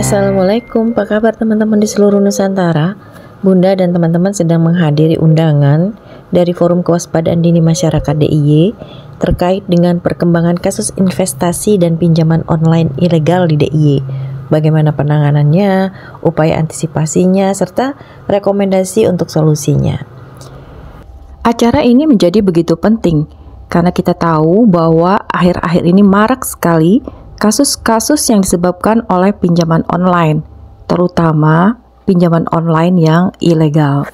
Assalamualaikum, apa kabar teman-teman di seluruh Nusantara? Bunda dan teman-teman sedang menghadiri undangan dari Forum Kewaspadaan Dini Masyarakat DIY terkait dengan perkembangan kasus investasi dan pinjaman online ilegal di DIY. Bagaimana penanganannya, upaya antisipasinya, serta rekomendasi untuk solusinya. Acara ini menjadi begitu penting karena kita tahu bahwa akhir-akhir ini marak sekali kasus-kasus yang disebabkan oleh pinjaman online, terutama pinjaman online yang ilegal.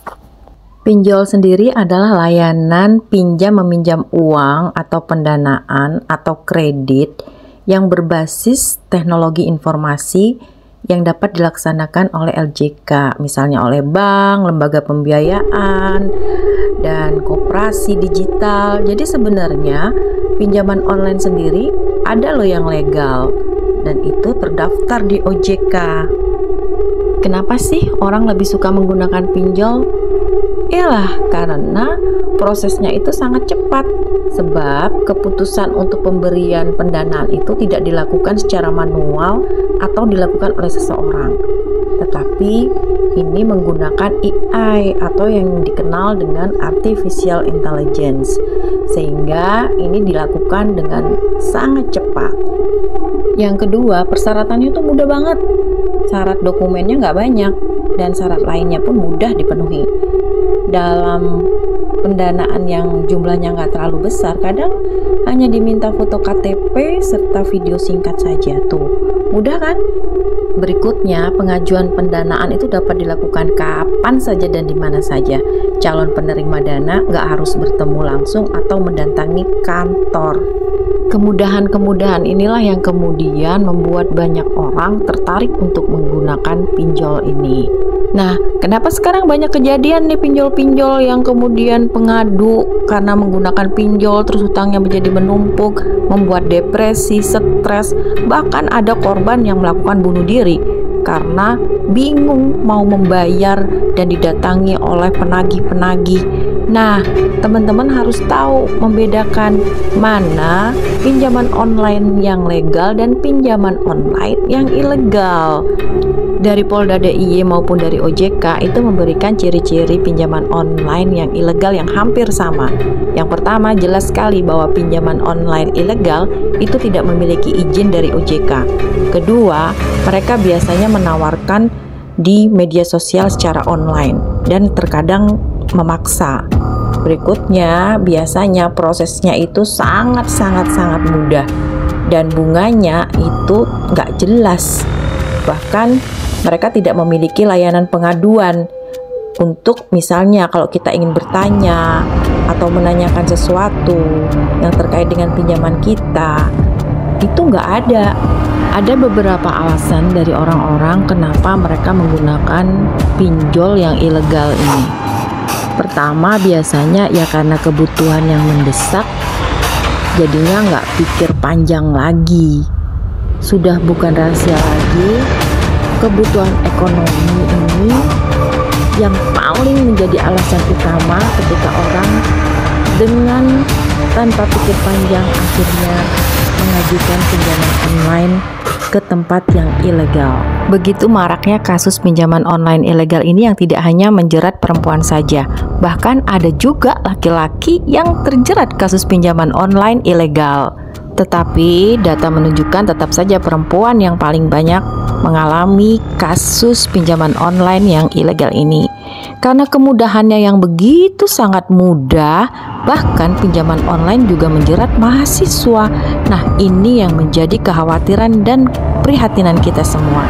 Pinjol sendiri adalah layanan pinjam-meminjam uang atau pendanaan atau kredit yang berbasis teknologi informasi yang dapat dilaksanakan oleh LJK, misalnya oleh bank, lembaga pembiayaan, dan koperasi digital. Jadi sebenarnya pinjaman online sendiri ada loh yang legal dan itu terdaftar di OJK. Kenapa sih orang lebih suka menggunakan pinjol? Iyalah karena prosesnya itu sangat cepat, sebab keputusan untuk pemberian pendanaan itu tidak dilakukan secara manual atau dilakukan oleh seseorang, tetapi ini menggunakan AI atau yang dikenal dengan Artificial Intelligence, sehingga ini dilakukan dengan sangat cepat. Yang kedua, persyaratannya itu mudah banget. Syarat dokumennya nggak banyak dan syarat lainnya pun mudah dipenuhi. Dalam pendanaan yang jumlahnya nggak terlalu besar, kadang hanya diminta foto KTP serta video singkat saja tuh. Mudah kan? Berikutnya, pengajuan pendanaan itu dapat dilakukan kapan saja dan di mana saja. Calon penerima dana nggak harus bertemu langsung atau mendatangi kantor. Kemudahan-kemudahan inilah yang kemudian membuat banyak orang tertarik untuk menggunakan pinjol ini. Nah, kenapa sekarang banyak kejadian nih pinjol-pinjol yang kemudian pengadu karena menggunakan pinjol terus hutangnya menjadi menumpuk, membuat depresi, stres, bahkan ada korban yang melakukan bunuh diri karena bingung mau membayar dan didatangi oleh penagih-penagih. Nah, teman-teman harus tahu membedakan mana pinjaman online yang legal dan pinjaman online yang ilegal. Dari Polda DIY maupun dari OJK itu memberikan ciri-ciri pinjaman online yang ilegal yang hampir sama. Yang pertama, jelas sekali bahwa pinjaman online ilegal itu tidak memiliki izin dari OJK. Kedua, mereka biasanya menawarkan di media sosial secara online dan terkadang memaksa. Berikutnya, biasanya prosesnya itu sangat mudah dan bunganya itu nggak jelas. Bahkan mereka tidak memiliki layanan pengaduan untuk misalnya kalau kita ingin bertanya atau menanyakan sesuatu yang terkait dengan pinjaman kita, itu nggak ada. Ada beberapa alasan dari orang-orang kenapa mereka menggunakan pinjol yang ilegal ini. Pertama, biasanya ya karena kebutuhan yang mendesak, jadinya nggak pikir panjang lagi. Sudah bukan rahasia lagi, kebutuhan ekonomi ini yang paling menjadi alasan utama ketika orang dengan tanpa pikir panjang akhirnya mengajukan pinjaman online ke tempat yang ilegal. Begitu maraknya kasus pinjaman online ilegal ini yang tidak hanya menjerat perempuan saja, bahkan ada juga laki-laki yang terjerat kasus pinjaman online ilegal. Tetapi data menunjukkan tetap saja perempuan yang paling banyak mengalami kasus pinjaman online yang ilegal ini. Karena kemudahannya yang begitu sangat mudah, bahkan pinjaman online juga menjerat mahasiswa. Nah, ini yang menjadi kekhawatiran dan prihatinan kita semua.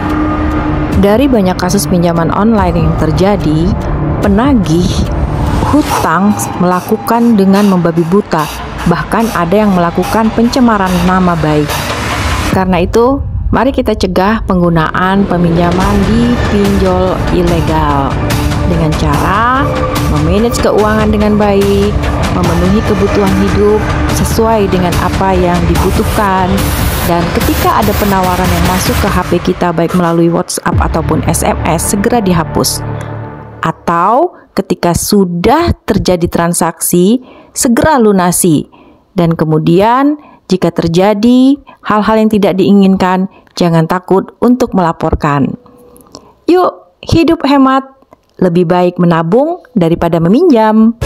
Dari banyak kasus pinjaman online yang terjadi, penagih hutang melakukan dengan membabi buta. Bahkan ada yang melakukan pencemaran nama baik. Karena itu, mari kita cegah penggunaan peminjaman di pinjol ilegal dengan cara memanage keuangan dengan baik, memenuhi kebutuhan hidup sesuai dengan apa yang dibutuhkan, dan ketika ada penawaran yang masuk ke HP kita baik melalui WhatsApp ataupun SMS, segera dihapus. Atau ketika sudah terjadi transaksi, segera lunasi. Dan kemudian jika terjadi hal-hal yang tidak diinginkan, Jangan takut untuk melaporkan. Yuk, hidup hemat. Lebih baik menabung daripada meminjam.